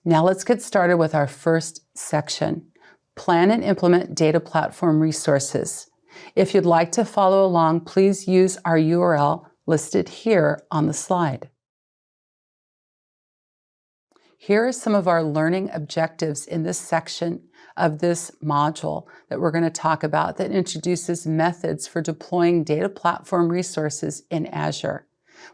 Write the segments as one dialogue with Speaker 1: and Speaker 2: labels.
Speaker 1: Now let's get started with our first section, Plan and Implement Data Platform Resources. If you'd like to follow along, please use our URL listed here on the slide. Here are some of our learning objectives in this section of this module that we're going to talk about that introduces methods for deploying data platform resources in Azure.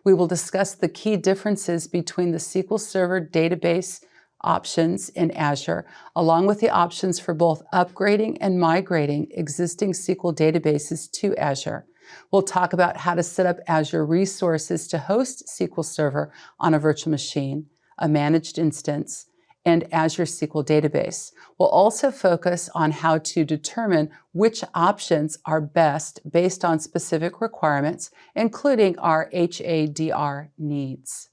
Speaker 1: We will discuss the key differences between the SQL Server database options in Azure, along with the options for both upgrading and migrating existing SQL databases to Azure. We'll talk about how to set up Azure resources to host SQL Server on a virtual machine, a managed instance, and Azure SQL Database. We'll also focus on how to determine which options are best based on specific requirements, including our HADR needs.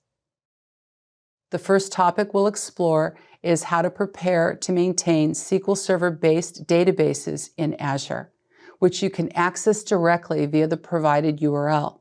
Speaker 1: The first topic we'll explore is how to prepare to maintain SQL Server-based databases in Azure, which you can access directly via the provided URL.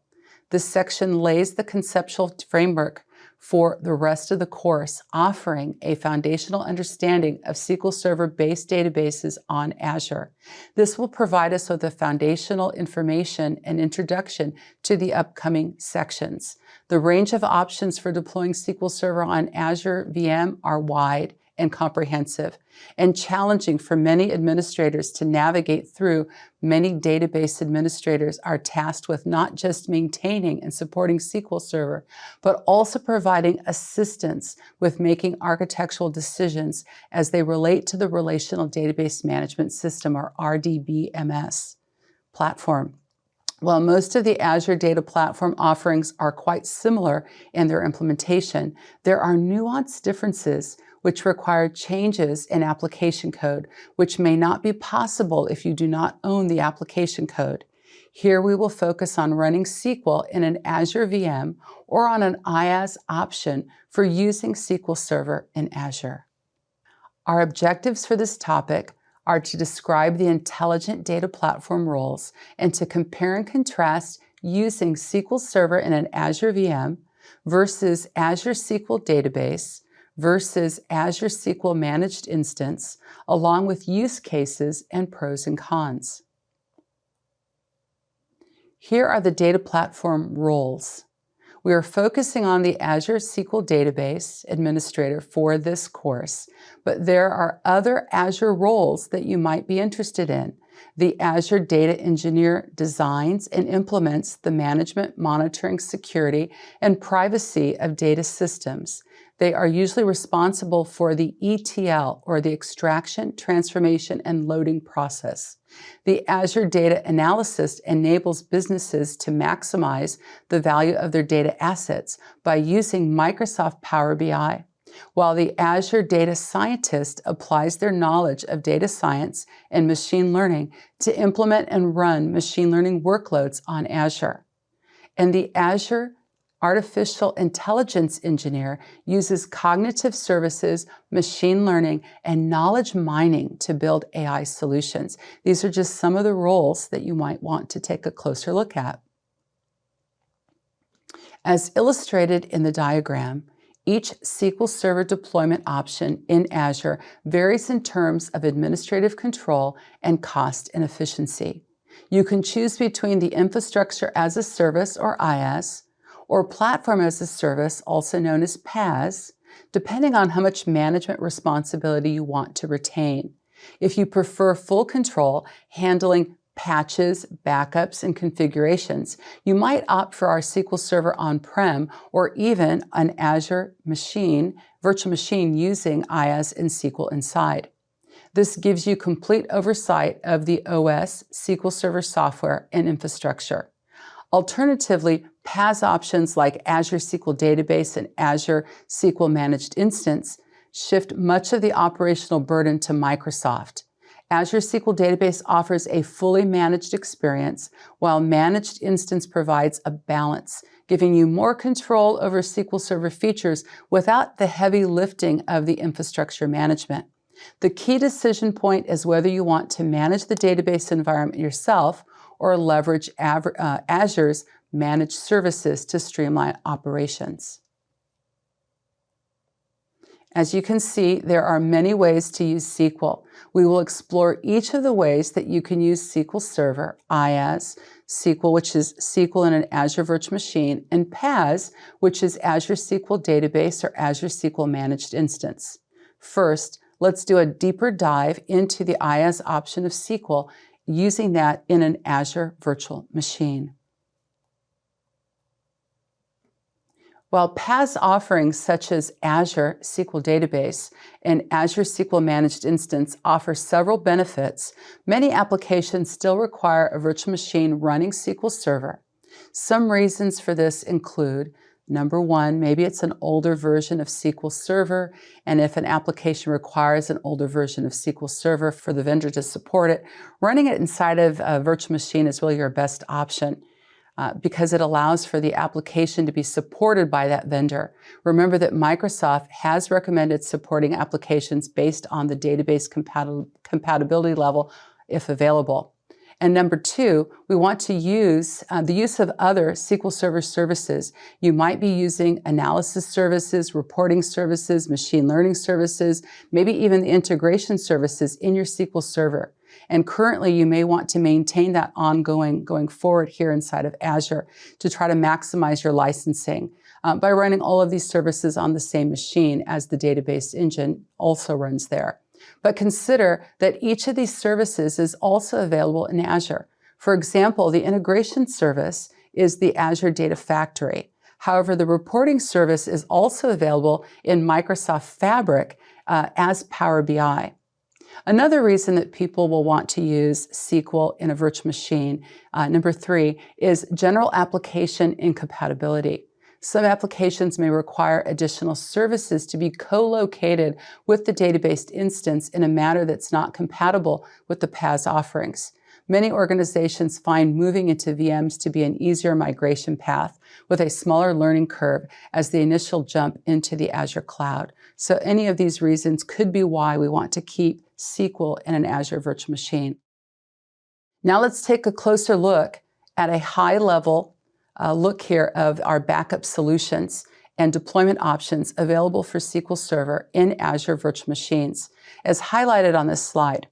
Speaker 1: This section lays the conceptual framework for the rest of the course, offering a foundational understanding of SQL Server-based databases on Azure. This will provide us with the foundational information and introduction to the upcoming sections. The range of options for deploying SQL Server on Azure VM are wide and comprehensive, and challenging for many administrators to navigate through. Many database administrators are tasked with not just maintaining and supporting SQL Server, but also providing assistance with making architectural decisions as they relate to the Relational Database Management System, or RDBMS, platform. While most of the Azure Data Platform offerings are quite similar in their implementation, there are nuanced differences which require changes in application code, which may not be possible if you do not own the application code. Here we will focus on running SQL in an Azure VM or on an IaaS option for using SQL Server in Azure. Our objectives for this topic are to describe the intelligent data platform roles and to compare and contrast using SQL Server in an Azure VM versus Azure SQL Database versus Azure SQL Managed Instance, along with use cases and pros and cons. Here are the data platform roles. We are focusing on the Azure SQL Database Administrator for this course, but there are other Azure roles that you might be interested in. The Azure Data Engineer designs and implements the management, monitoring, security, and privacy of data systems. They are usually responsible for the ETL, or the extraction, transformation, and loading process. The Azure Data Analyst enables businesses to maximize the value of their data assets by using Microsoft Power BI, while the Azure Data Scientist applies their knowledge of data science and machine learning to implement and run machine learning workloads on Azure. And the Azure Artificial Intelligence Engineer uses cognitive services, machine learning, and knowledge mining to build AI solutions. These are just some of the roles that you might want to take a closer look at. As illustrated in the diagram, each SQL Server deployment option in Azure varies in terms of administrative control and cost and efficiency. You can choose between the Infrastructure as a Service, or IaaS, or Platform as a Service, also known as PaaS, depending on how much management responsibility you want to retain. If you prefer full control, handling patches, backups, and configurations, you might opt for our SQL Server on-prem or even an Azure virtual machine using IaaS and SQL inside. This gives you complete oversight of the OS, SQL Server software, and infrastructure. Alternatively, PaaS options like Azure SQL Database and Azure SQL Managed Instance shift much of the operational burden to Microsoft. Azure SQL Database offers a fully managed experience, while Managed Instance provides a balance, giving you more control over SQL Server features without the heavy lifting of the infrastructure management. The key decision point is whether you want to manage the database environment yourself or leverage Azure's managed services to streamline operations. As you can see, there are many ways to use SQL. We will explore each of the ways that you can use SQL Server, IaaS, SQL, which is SQL in an Azure Virtual Machine, and PaaS, which is Azure SQL Database or Azure SQL Managed Instance. First, let's do a deeper dive into the IaaS option of SQL, using that in an Azure Virtual Machine. While PaaS offerings such as Azure SQL Database and Azure SQL Managed Instance offer several benefits, many applications still require a virtual machine running SQL Server. Some reasons for this include, number one, maybe it's an older version of SQL Server, and if an application requires an older version of SQL Server for the vendor to support it, running it inside of a virtual machine is really your best option. Because it allows for the application to be supported by that vendor. Remember that Microsoft has recommended supporting applications based on the database compatibility level if available. And number two, we want to use the use of other SQL Server services. You might be using analysis services, reporting services, machine learning services, maybe even the integration services in your SQL Server. And currently, you may want to maintain that going forward here inside of Azure to try to maximize your licensing by running all of these services on the same machine as the database engine also runs there. But consider that each of these services is also available in Azure. For example, the integration service is the Azure Data Factory. However, the reporting service is also available in Microsoft Fabric as Power BI. Another reason that people will want to use SQL in a virtual machine, number three, is general application incompatibility. Some applications may require additional services to be co-located with the database instance in a manner that's not compatible with the PaaS offerings. Many organizations find moving into VMs to be an easier migration path with a smaller learning curve as the initial jump into the Azure cloud. So any of these reasons could be why we want to keep SQL in an Azure virtual machine. Now let's take a closer look at a high-level look here of our backup solutions and deployment options available for SQL Server in Azure virtual machines, as highlighted on this slide.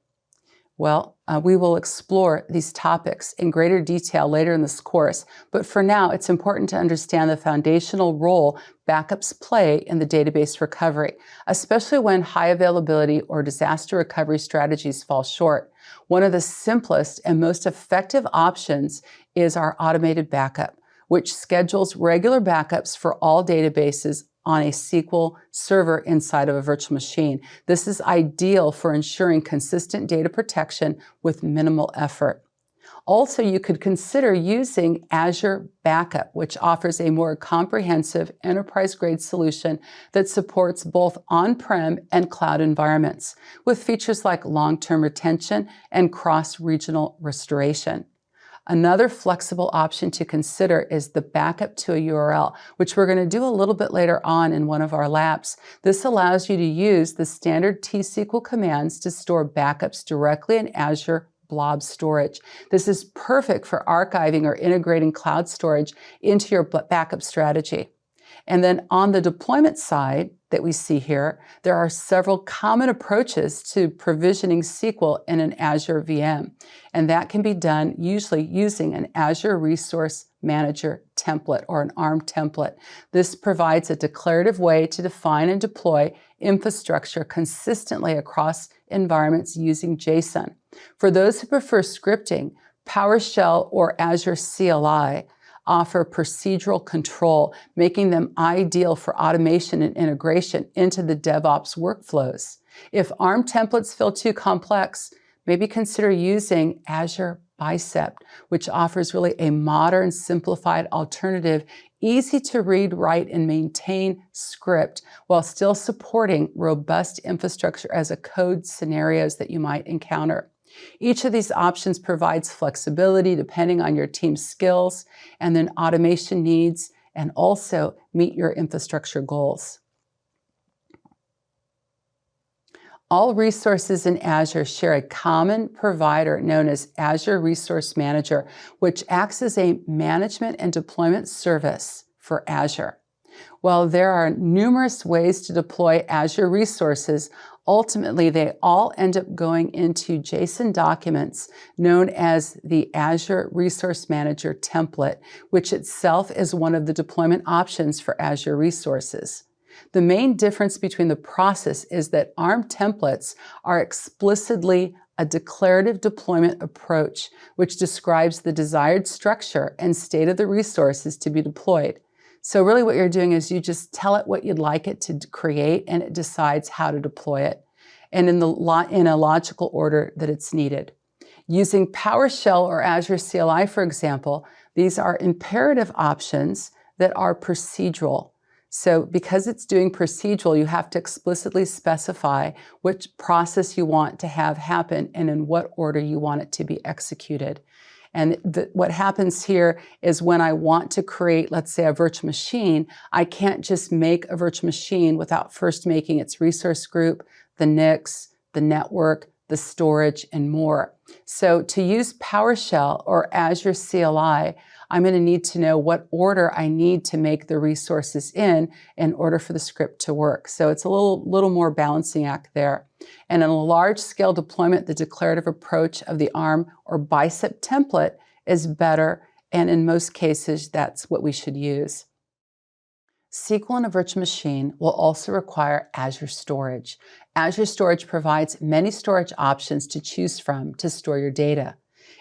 Speaker 1: Well, we will explore these topics in greater detail later in this course, but for now, it's important to understand the foundational role backups play in the database recovery, especially when high availability or disaster recovery strategies fall short. One of the simplest and most effective options is our automated backup, which schedules regular backups for all databases on a SQL server inside of a virtual machine. This is ideal for ensuring consistent data protection with minimal effort. Also, you could consider using Azure Backup, which offers a more comprehensive enterprise-grade solution that supports both on-prem and cloud environments, with features like long-term retention and cross-regional restoration. Another flexible option to consider is the backup to a URL, which we're going to do a little bit later on in one of our labs. This allows you to use the standard T-SQL commands to store backups directly in Azure Blob Storage. This is perfect for archiving or integrating cloud storage into your backup strategy. And then on the deployment side that we see here, there are several common approaches to provisioning SQL in an Azure VM. And that can be done usually using an Azure Resource Manager template or an ARM template. This provides a declarative way to define and deploy infrastructure consistently across environments using JSON. For those who prefer scripting, PowerShell or Azure CLI offer procedural control, making them ideal for automation and integration into the DevOps workflows. If ARM templates feel too complex, maybe consider using Azure Bicep, which offers really a modern, simplified alternative, easy to read, write, and maintain script while still supporting robust infrastructure as a code scenarios that you might encounter. Each of these options provides flexibility depending on your team's skills and then automation needs, and also meet your infrastructure goals. All resources in Azure share a common provider known as Azure Resource Manager, which acts as a management and deployment service for Azure. Well, there are numerous ways to deploy Azure resources. Ultimately, they all end up going into JSON documents known as the Azure Resource Manager template, which itself is one of the deployment options for Azure resources. The main difference between the process is that ARM templates are explicitly a declarative deployment approach, which describes the desired structure and state of the resources to be deployed. So really what you're doing is you just tell it what you'd like it to create, and it decides how to deploy it, and in a logical order that it's needed. Using PowerShell or Azure CLI, for example, these are imperative options that are procedural. So because it's doing procedural, you have to explicitly specify which process you want to have happen and in what order you want it to be executed. And what happens here is when I want to create, let's say, a virtual machine, I can't just make a virtual machine without first making its resource group, the NICs, the network, the storage, and more. So to use PowerShell or Azure CLI, I'm going to need to know what order I need to make the resources in order for the script to work. So it's a little more balancing act there. And in a large-scale deployment, the declarative approach of the ARM or BICEP template is better, and in most cases, that's what we should use. SQL in a virtual machine will also require Azure Storage. Azure Storage provides many storage options to choose from to store your data.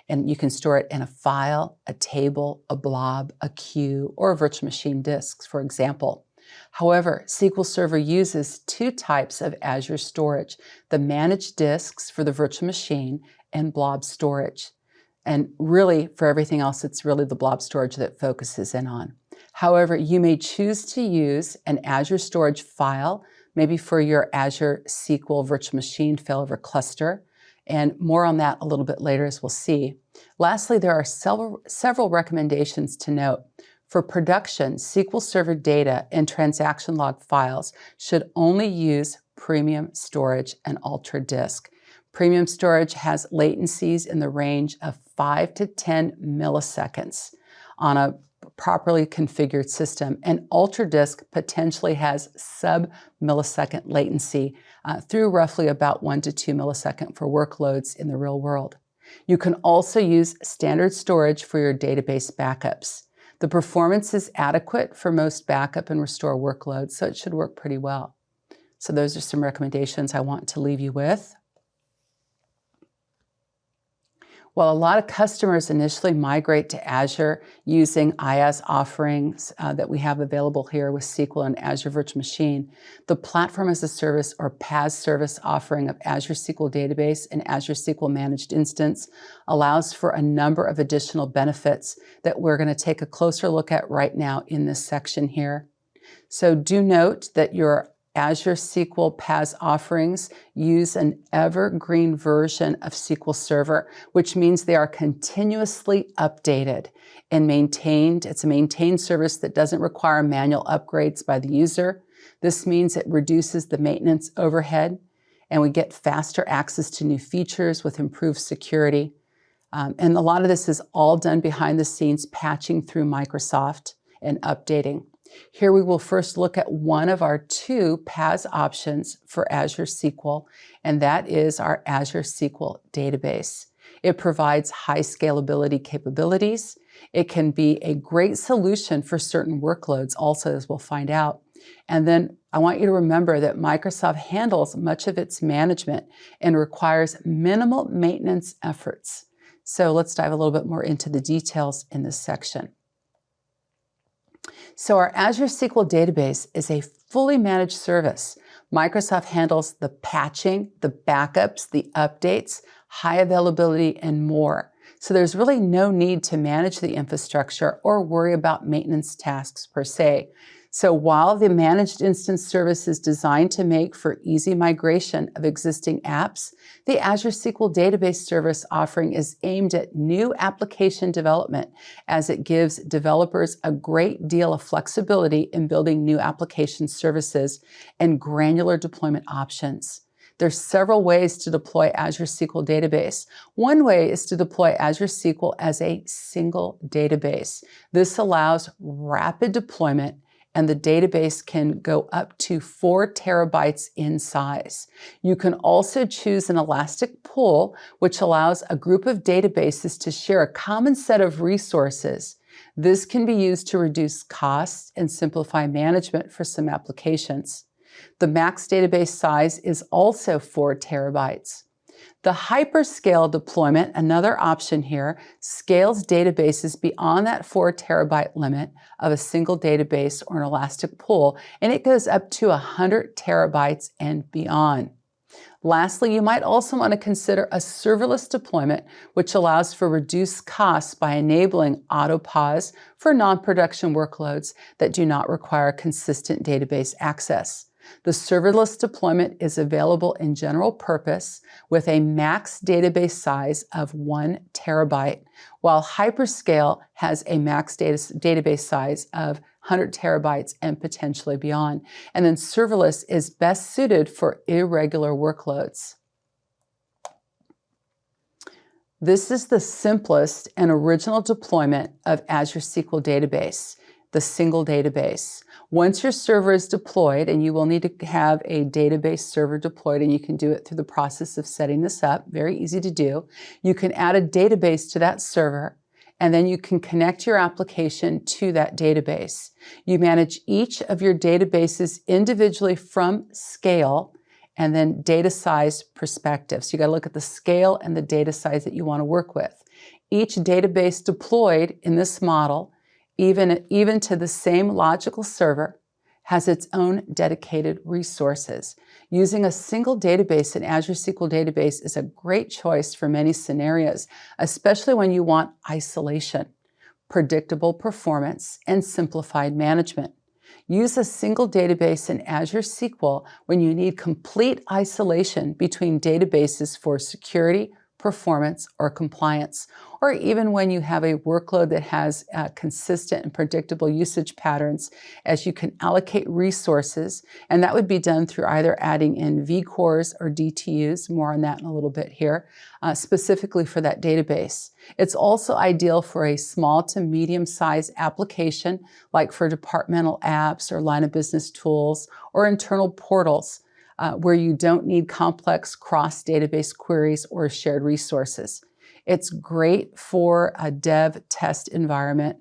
Speaker 1: And you can store it in a file, a table, a blob, a queue, or a virtual machine disks, for example. However, SQL Server uses two types of Azure storage: the managed disks for the virtual machine and blob storage. And really, for everything else, it's really the blob storage that focuses in on. However, you may choose to use an Azure storage file, maybe for your Azure SQL virtual machine failover cluster, and more on that a little bit later, as we'll see. Lastly, there are several recommendations to note. For production, SQL Server data and transaction log files should only use premium storage and ultra disk. Premium storage has latencies in the range of 5 to 10 milliseconds on a properly configured system, and ultra disk potentially has sub-millisecond latency through roughly about 1 to 2 milliseconds for workloads in the real world. You can also use standard storage for your database backups. The performance is adequate for most backup and restore workloads, so it should work pretty well. So those are some recommendations I want to leave you with. Well, a lot of customers initially migrate to Azure using IaaS offerings that we have available here with SQL and Azure Virtual Machine. The Platform as a Service or PaaS service offering of Azure SQL Database and Azure SQL Managed Instance allows for a number of additional benefits that we're going to take a closer look at right now in this section here. So do note that your Azure SQL PaaS offerings use an evergreen version of SQL Server, which means they are continuously updated and maintained. It's a maintained service that doesn't require manual upgrades by the user. This means it reduces the maintenance overhead, and we get faster access to new features with improved security. And a lot of this is all done behind the scenes, patching through Microsoft and updating. Here we will first look at one of our two PaaS options for Azure SQL, and that is our Azure SQL Database. It provides high scalability capabilities. It can be a great solution for certain workloads also, as we'll find out. And then I want you to remember that Microsoft handles much of its management and requires minimal maintenance efforts. So let's dive a little bit more into the details in this section. So our Azure SQL Database is a fully managed service. Microsoft handles the patching, the backups, the updates, high availability, and more. So there's really no need to manage the infrastructure or worry about maintenance tasks per se. So while the managed instance service is designed to make for easy migration of existing apps, the Azure SQL Database service offering is aimed at new application development, as it gives developers a great deal of flexibility in building new application services and granular deployment options. There's several ways to deploy Azure SQL Database. One way is to deploy Azure SQL as a single database. This allows rapid deployment and the database can go up to 4 terabytes in size. You can also choose an elastic pool, which allows a group of databases to share a common set of resources. This can be used to reduce costs and simplify management for some applications. The max database size is also 4 terabytes. The hyperscale deployment, another option here, scales databases beyond that 4 terabyte limit of a single database or an elastic pool, and it goes up to 100 terabytes and beyond. Lastly, you might also want to consider a serverless deployment, which allows for reduced costs by enabling auto pause for non-production workloads that do not require consistent database access. The serverless deployment is available in general purpose with a max database size of 1 terabyte, while hyperscale has a max database size of 100 terabytes and potentially beyond. And then serverless is best suited for irregular workloads. This is the simplest and original deployment of Azure SQL Database, the single database. Once your server is deployed, and you will need to have a database server deployed, and you can do it through the process of setting this up, very easy to do. You can add a database to that server, and then you can connect your application to that database. You manage each of your databases individually from scale and then data size perspective. So you got to look at the scale and the data size that you want to work with. Each database deployed in this model, even to the same logical server, has its own dedicated resources. Using a single database in Azure SQL Database is a great choice for many scenarios, especially when you want isolation, predictable performance, and simplified management. Use a single database in Azure SQL when you need complete isolation between databases for security, performance, or compliance, or even when you have a workload that has consistent and predictable usage patterns, as you can allocate resources, and that would be done through either adding in vCores or DTUs, more on that in a little bit here, specifically for that database. It's also ideal for a small to medium-sized application, like for departmental apps or line of business tools or internal portals, where you don't need complex cross-database queries or shared resources. It's great for a dev test environment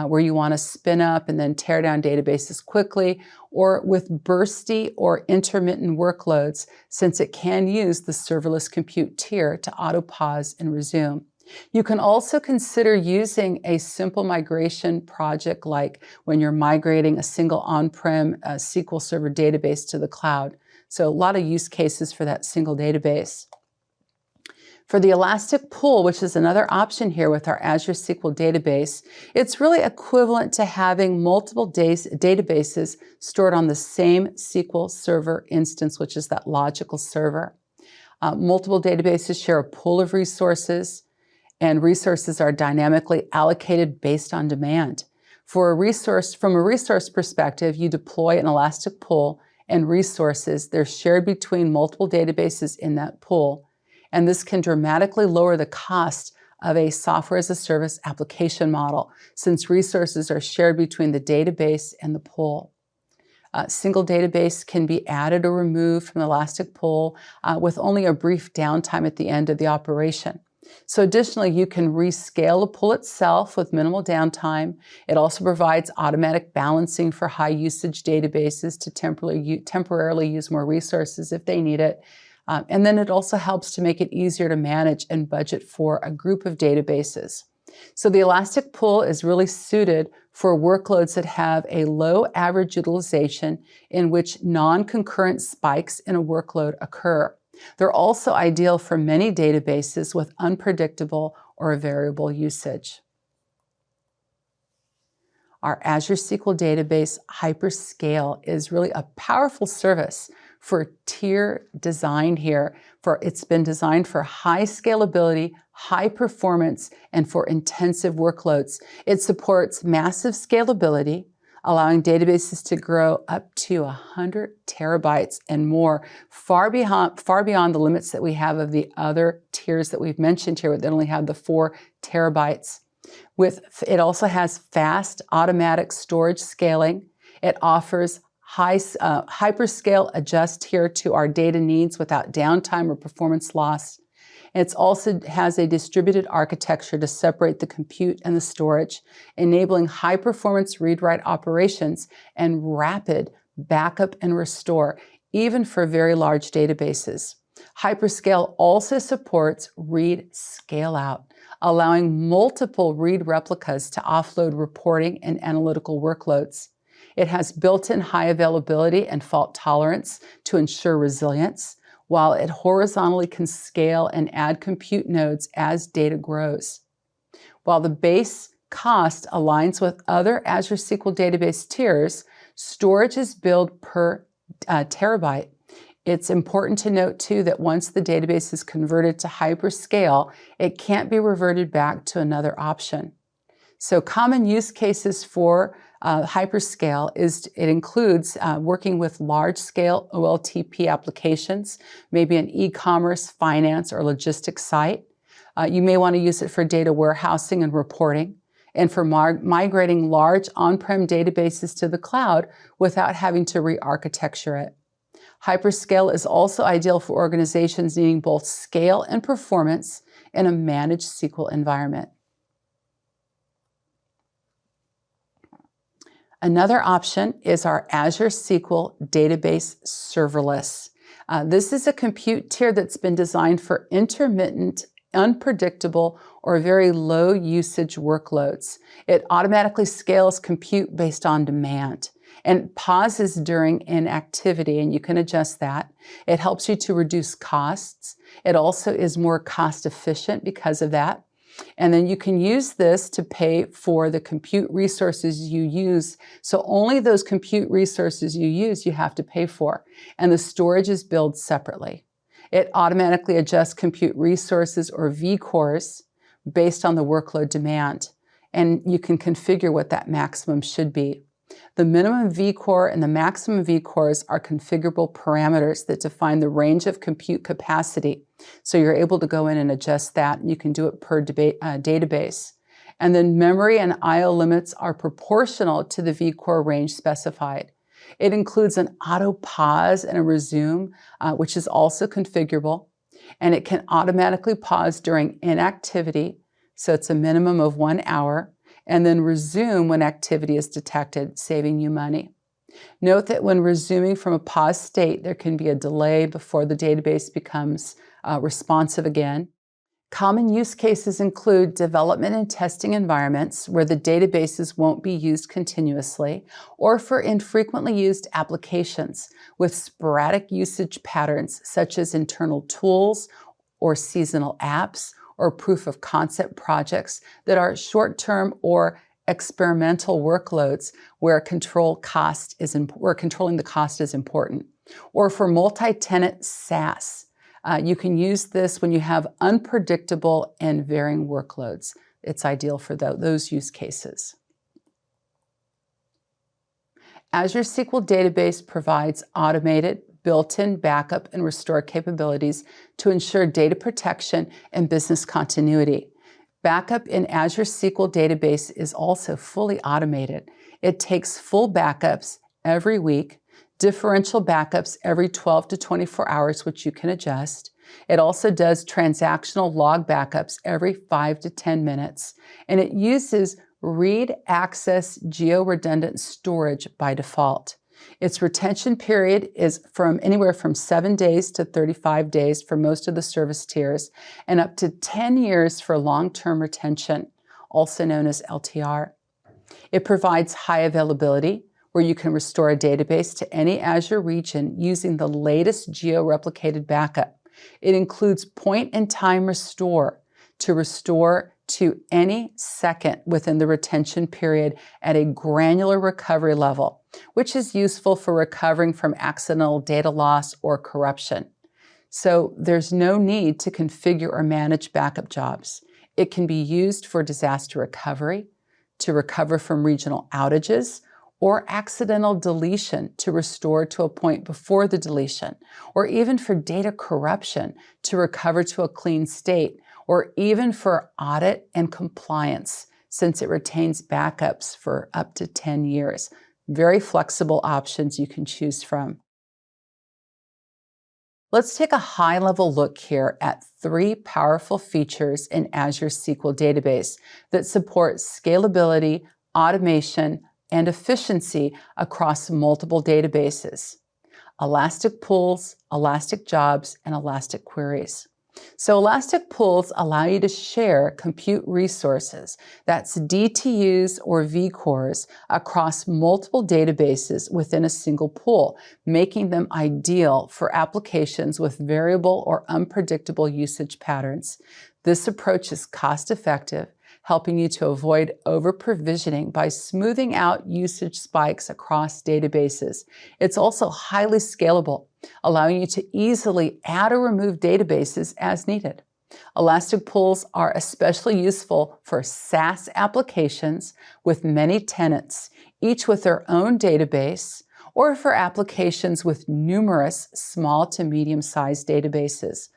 Speaker 1: where you want to spin up and then tear down databases quickly, or with bursty or intermittent workloads, since it can use the serverless compute tier to auto-pause and resume. You can also consider using a simple migration project, like when you're migrating a single on-prem SQL Server database to the cloud. So a lot of use cases for that single database. For the elastic pool, which is another option here with our Azure SQL Database, it's really equivalent to having multiple databases stored on the same SQL Server instance, which is that logical server. Multiple databases share a pool of resources, and resources are dynamically allocated based on demand. From a resource perspective, you deploy an elastic pool, and resources, they're shared between multiple databases in that pool. And this can dramatically lower the cost of a software as a service application model, since resources are shared between the database and the pool. Single database can be added or removed from the elastic pool with only a brief downtime at the end of the operation. So additionally, you can rescale the pool itself with minimal downtime. It also provides automatic balancing for high usage databases to temporarily use more resources if they need it. And then it also helps to make it easier to manage and budget for a group of databases. So the elastic pool is really suited for workloads that have a low average utilization in which non-concurrent spikes in a workload occur. They're also ideal for many databases with unpredictable or variable usage. Our Azure SQL Database Hyperscale is really a powerful service for tier design here. It's been designed for high scalability, high performance, and for intensive workloads. It supports massive scalability, allowing databases to grow up to 100 terabytes and more, far beyond the limits that we have of the other tiers that we've mentioned here that only have the 4 terabytes. It also has fast automatic storage scaling. It offers hyperscale adjust here to our data needs without downtime or performance loss. It also has a distributed architecture to separate the compute and the storage, enabling high-performance read-write operations and rapid backup and restore, even for very large databases. Hyperscale also supports read scale-out, allowing multiple read replicas to offload reporting and analytical workloads. It has built-in high availability and fault tolerance to ensure resilience, while it horizontally can scale and add compute nodes as data grows. While the base cost aligns with other Azure SQL Database tiers, storage is billed per terabyte. It's important to note, too, that once the database is converted to hyperscale, it can't be reverted back to another option. So common use cases for hyperscale it includes working with large-scale OLTP applications, maybe an e-commerce, finance, or logistics site. You may want to use it for data warehousing and reporting, and for migrating large on-prem databases to the cloud without having to re-architecture it. Hyperscale is also ideal for organizations needing both scale and performance in a managed SQL environment. Another option is our Azure SQL Database Serverless. This is a compute tier that's been designed for intermittent, unpredictable, or very low usage workloads. It automatically scales compute based on demand and pauses during inactivity, and you can adjust that. It helps you to reduce costs. It also is more cost efficient because of that. And then you can use this to pay for the compute resources you use. So only those compute resources you use, you have to pay for. And the storage is billed separately. It automatically adjusts compute resources or vCores based on the workload demand. And you can configure what that maximum should be. The minimum vCore and the maximum vCores are configurable parameters that define the range of compute capacity. So you're able to go in and adjust that. You can do it per database. And then memory and I/O limits are proportional to the vCore range specified. It includes an auto pause and a resume, which is also configurable. And it can automatically pause during inactivity. So it's a minimum of 1 hour. And then resume when activity is detected, saving you money. Note that when resuming from a paused state, there can be a delay before the database becomes responsive again. Common use cases include development and testing environments where the databases won't be used continuously, or for infrequently used applications with sporadic usage patterns such as internal tools or seasonal apps, or proof of concept projects that are short-term or experimental workloads where controlling the cost is important. Or for multi-tenant SaaS, you can use this when you have unpredictable and varying workloads. It's ideal for those use cases. Azure SQL Database provides automated built-in backup and restore capabilities to ensure data protection and business continuity. Backup in Azure SQL Database is also fully automated. It takes full backups every week, differential backups every 12 to 24 hours, which you can adjust. It also does transactional log backups every 5 to 10 minutes, and it uses read access geo-redundant storage by default. Its retention period is from anywhere from 7 days to 35 days for most of the service tiers, and up to 10 years for long-term retention, also known as LTR. It provides high availability, where you can restore a database to any Azure region using the latest geo-replicated backup. It includes point-in-time restore to any second within the retention period at a granular recovery level, which is useful for recovering from accidental data loss or corruption. So there's no need to configure or manage backup jobs. It can be used for disaster recovery, to recover from regional outages, or accidental deletion to restore to a point before the deletion, or even for data corruption to recover to a clean state, or even for audit and compliance, since it retains backups for up to 10 years. very flexible options you can choose from. Let's take a high-level look here at 3 powerful features in Azure SQL Database that support scalability, automation, and efficiency across multiple databases: Elastic Pools, Elastic Jobs, and Elastic Queries. So Elastic Pools allow you to share compute resources, that's DTUs or vCores, across multiple databases within a single pool, making them ideal for applications with variable or unpredictable usage patterns. This approach is cost-effective, helping you to avoid over-provisioning by smoothing out usage spikes across databases. It's also highly scalable, allowing you to easily add or remove databases as needed. Elastic Pools are especially useful for SaaS applications with many tenants, each with their own database, or for applications with numerous small to medium-sized databases.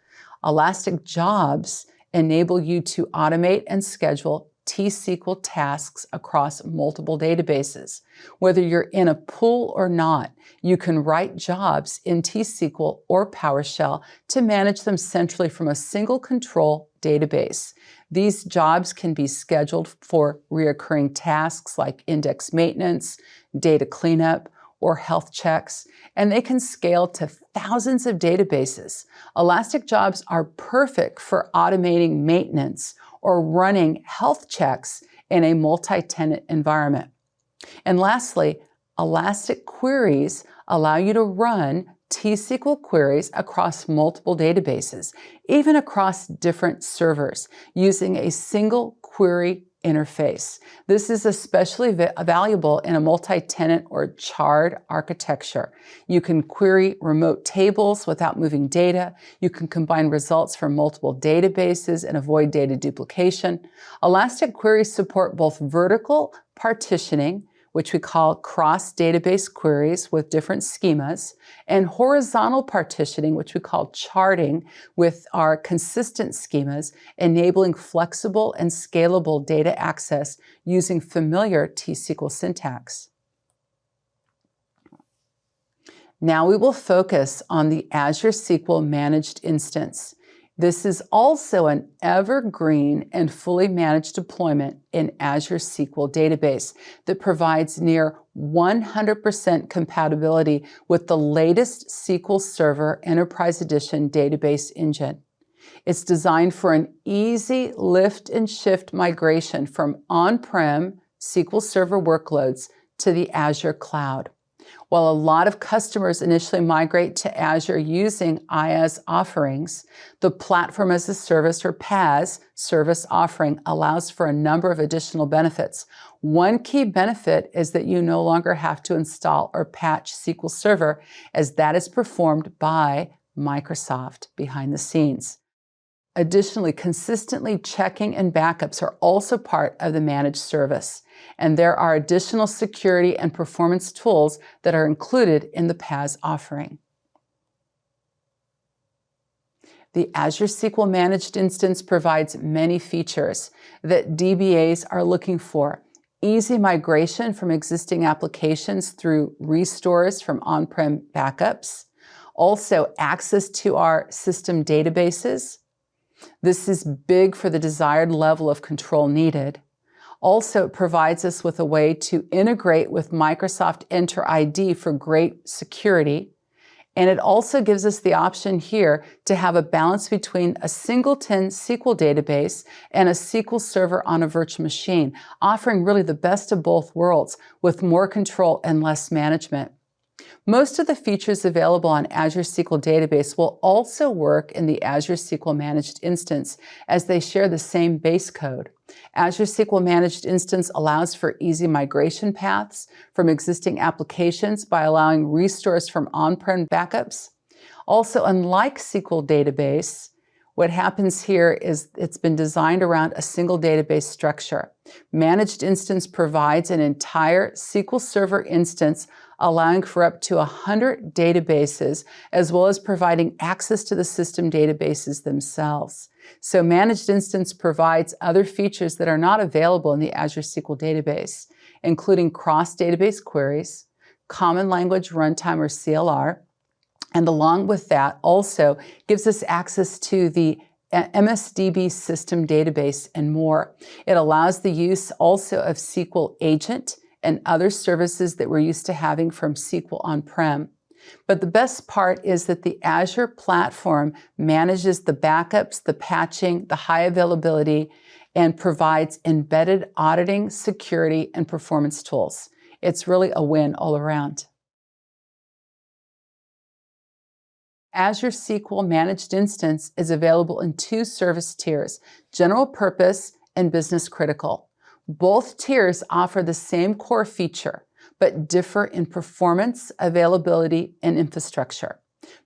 Speaker 1: Elastic Jobs enable you to automate and schedule T-SQL tasks across multiple databases. Whether you're in a pool or not, you can write jobs in T-SQL or PowerShell to manage them centrally from a single control database. These jobs can be scheduled for recurring tasks like index maintenance, data cleanup, or health checks, and they can scale to thousands of databases. Elastic Jobs are perfect for automating maintenance or running health checks in a multi-tenant environment. And lastly, Elastic Queries allow you to run T-SQL queries across multiple databases, even across different servers, using a single query interface. This is especially valuable in a multi-tenant or charred architecture. You can query remote tables without moving data. You can combine results from multiple databases and avoid data duplication. Elastic queries support both vertical partitioning, which we call cross-database queries with different schemas, and horizontal partitioning, which we call charting with our consistent schemas, enabling flexible and scalable data access using familiar T-SQL syntax. Now we will focus on the Azure SQL Managed Instance. This is also an evergreen and fully managed deployment in Azure SQL Database that provides near 100% compatibility with the latest SQL Server Enterprise Edition database engine. It's designed for an easy lift and shift migration from on-prem SQL Server workloads to the Azure cloud. While a lot of customers initially migrate to Azure using IaaS offerings, the Platform as a Service or PaaS service offering allows for a number of additional benefits. One key benefit is that you no longer have to install or patch SQL Server, as that is performed by Microsoft behind the scenes. Additionally, consistently checking and backups are also part of the managed service, and there are additional security and performance tools that are included in the PaaS offering. The Azure SQL Managed Instance provides many features that DBAs are looking for: easy migration from existing applications through restores from on-prem backups, also access to our system databases. This is big for the desired level of control needed. Also, it provides us with a way to integrate with Microsoft Enter ID for great security. And it also gives us the option here to have a balance between a singleton SQL database and a SQL Server on a virtual machine, offering really the best of both worlds with more control and less management. Most of the features available on Azure SQL Database will also work in the Azure SQL Managed Instance, as they share the same base code. Azure SQL Managed Instance allows for easy migration paths from existing applications by allowing restores from on-prem backups. Also, unlike SQL Database, what happens here is it's been designed around a single database structure. Managed Instance provides an entire SQL Server instance, allowing for up to 100 databases, as well as providing access to the system databases themselves. So Managed Instance provides other features that are not available in the Azure SQL Database. including cross-database queries, common language runtime or CLR, and along with that also gives us access to the MSDB system database and more. It allows the use also of SQL Agent and other services that we're used to having from SQL on-prem. But the best part is that the Azure platform manages the backups, the patching, the high availability, and provides embedded auditing, security, and performance tools. It's really a win all around. Azure SQL Managed Instance is available in two service tiers, General Purpose and Business Critical. Both tiers offer the same core feature, but differ in performance, availability, and infrastructure.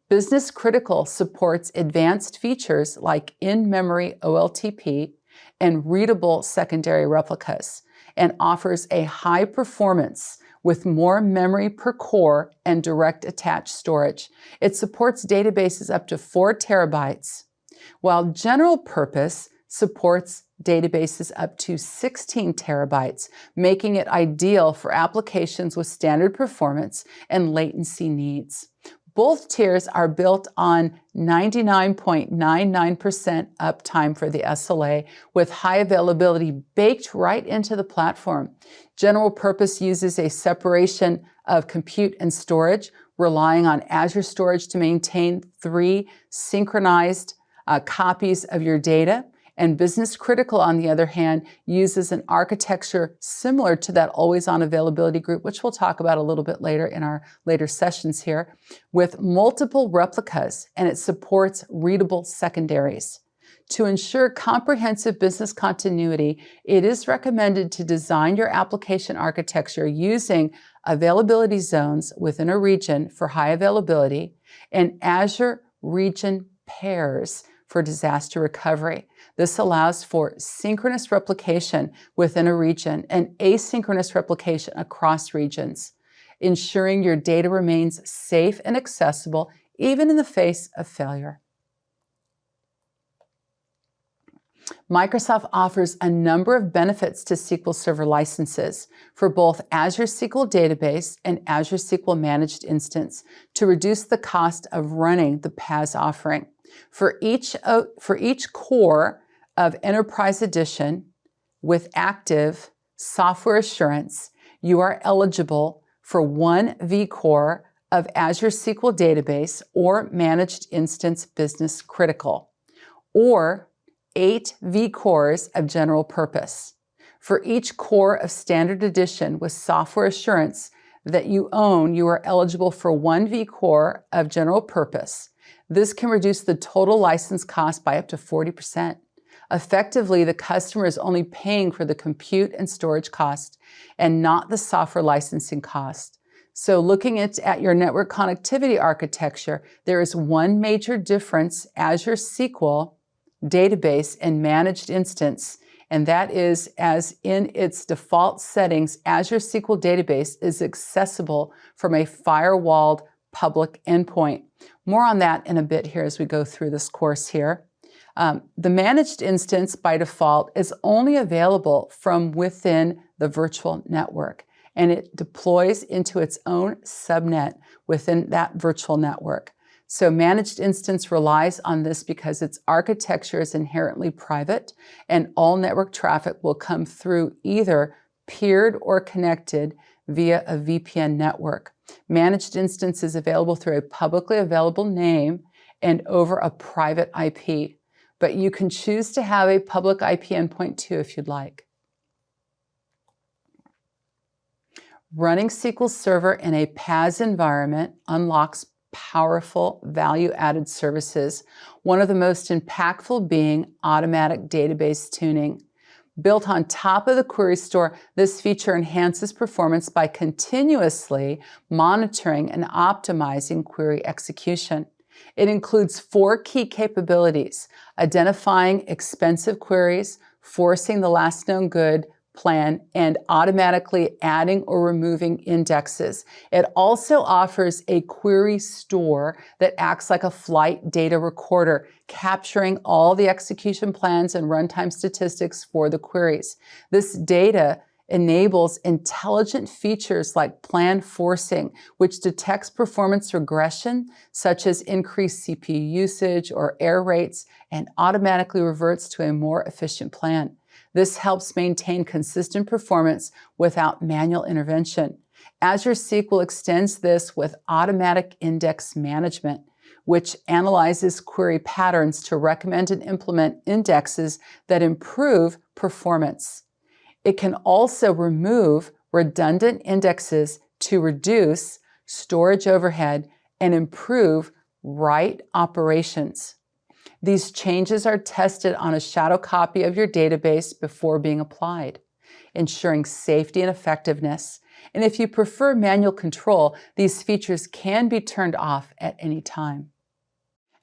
Speaker 1: Business Critical supports advanced features like in-memory OLTP and readable secondary replicas, and offers a high performance with more memory per core and direct attached storage. It supports databases up to 4 terabytes, while General Purpose supports databases up to 16 terabytes, making it ideal for applications with standard performance and latency needs. Both tiers are built on 99.99% uptime for the SLA with high availability baked right into the platform. General Purpose uses a separation of compute and storage, relying on Azure Storage to maintain 3 synchronized copies of your data. And Business Critical, on the other hand, uses an architecture similar to that always-on availability group, which we'll talk about a little bit later in our later sessions here, with multiple replicas, and it supports readable secondaries. To ensure comprehensive business continuity, it is recommended to design your application architecture using availability zones within a region for high availability and Azure region pairs for disaster recovery. This allows for synchronous replication within a region and asynchronous replication across regions, ensuring your data remains safe and accessible even in the face of failure. Microsoft offers a number of benefits to SQL Server licenses for both Azure SQL Database and Azure SQL Managed Instance to reduce the cost of running the PaaS offering. For each core of Enterprise Edition with active software assurance, you are eligible for 1 vCore of Azure SQL Database or Managed Instance Business Critical, or 8 vCores of General Purpose. For each core of Standard Edition with software assurance that you own, you are eligible for 1 vCore of General Purpose. This can reduce the total license cost by up to 40%. Effectively, the customer is only paying for the compute and storage cost and not the software licensing cost. So looking at your network connectivity architecture, there is one major difference: Azure SQL Database and Managed Instance, and that is, as in its default settings, Azure SQL Database is accessible from a firewalled public endpoint. More on that in a bit here as we go through this course here. The managed instance by default is only available from within the virtual network, and it deploys into its own subnet within that virtual network. So managed instance relies on this because its architecture is inherently private, and all network traffic will come through either peered or connected via a VPN network. Managed instance is available through a publicly available name and over a private IP, but you can choose to have a public IP endpoint too if you'd like. Running SQL Server in a PaaS environment unlocks powerful value-added services, one of the most impactful being automatic database tuning. Built on top of the query store, this feature enhances performance by continuously monitoring and optimizing query execution. It includes 4 key capabilities: identifying expensive queries, forcing the last known good plan, and automatically adding or removing indexes. It also offers a query store that acts like a flight data recorder, capturing all the execution plans and runtime statistics for the queries. This data enables intelligent features like plan forcing, which detects performance regression, such as increased CPU usage or error rates, and automatically reverts to a more efficient plan. This helps maintain consistent performance without manual intervention. Azure SQL extends this with automatic index management, which analyzes query patterns to recommend and implement indexes that improve performance. It can also remove redundant indexes to reduce storage overhead and improve write operations. These changes are tested on a shadow copy of your database before being applied, ensuring safety and effectiveness. And if you prefer manual control, these features can be turned off at any time.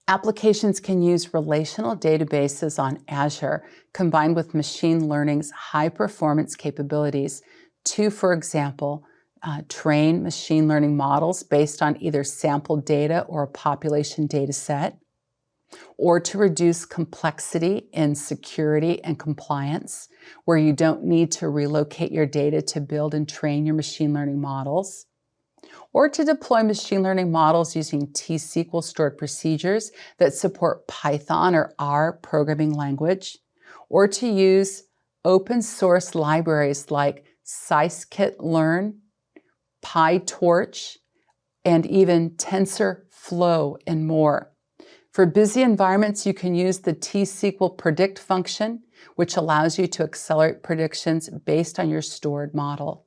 Speaker 1: Applications can use relational databases on Azure combined with machine learning's high-performance capabilities to, for example, train machine learning models based on either sample data or a population data set, or to reduce complexity in security and compliance, where you don't need to relocate your data to build and train your machine learning models, or to deploy machine learning models using T-SQL stored procedures that support Python or R programming language, or to use open source libraries like scikit-learn, PyTorch, and even TensorFlow and more. For busy environments, you can use the T-SQL predict function, which allows you to accelerate predictions based on your stored model.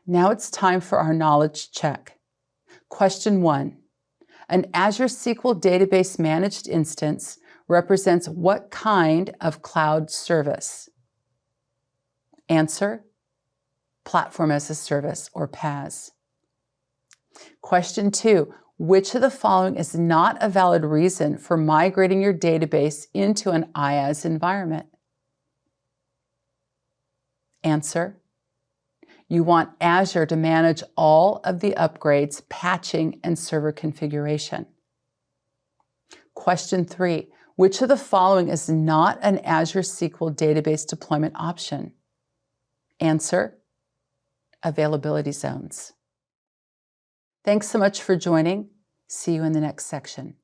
Speaker 1: Now it's time for our knowledge check. Question 1. An Azure SQL Database managed instance represents what kind of cloud service? Answer: Platform as a Service, or PaaS. Question 2. Which of the following is not a valid reason for migrating your database into an IaaS environment? Answer: You want Azure to manage all of the upgrades, patching, and server configuration. Question 3. Which of the following is not an Azure SQL Database deployment option? Answer: Availability zones. Thanks so much for joining. See you in the next section.